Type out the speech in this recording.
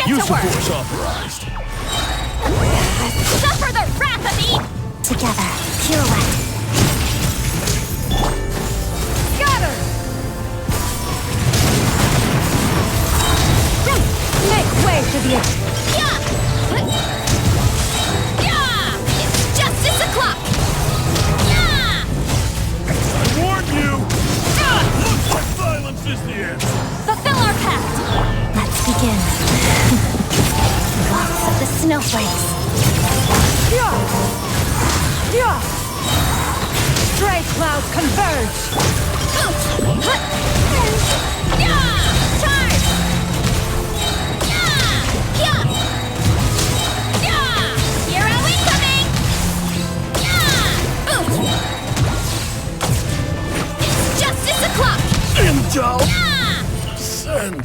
to Use of work. force authorized. Suffer the wrath of me! Together, pirouette. Scatter! Make way for the... Yeah! Yeah! It's justice o'clock! Yeah! I warned you! Looks like silence is the answer. Fulfill our pact! Let's begin. Waltz of the snowflakes. Yeah! Yeah! Stray clouds converge! Yeah! Charge! Yeah! Yeah! Yeah! Hero incoming! Yeah! Boot! It's justice o'clock! Indulge! Yeah! Send!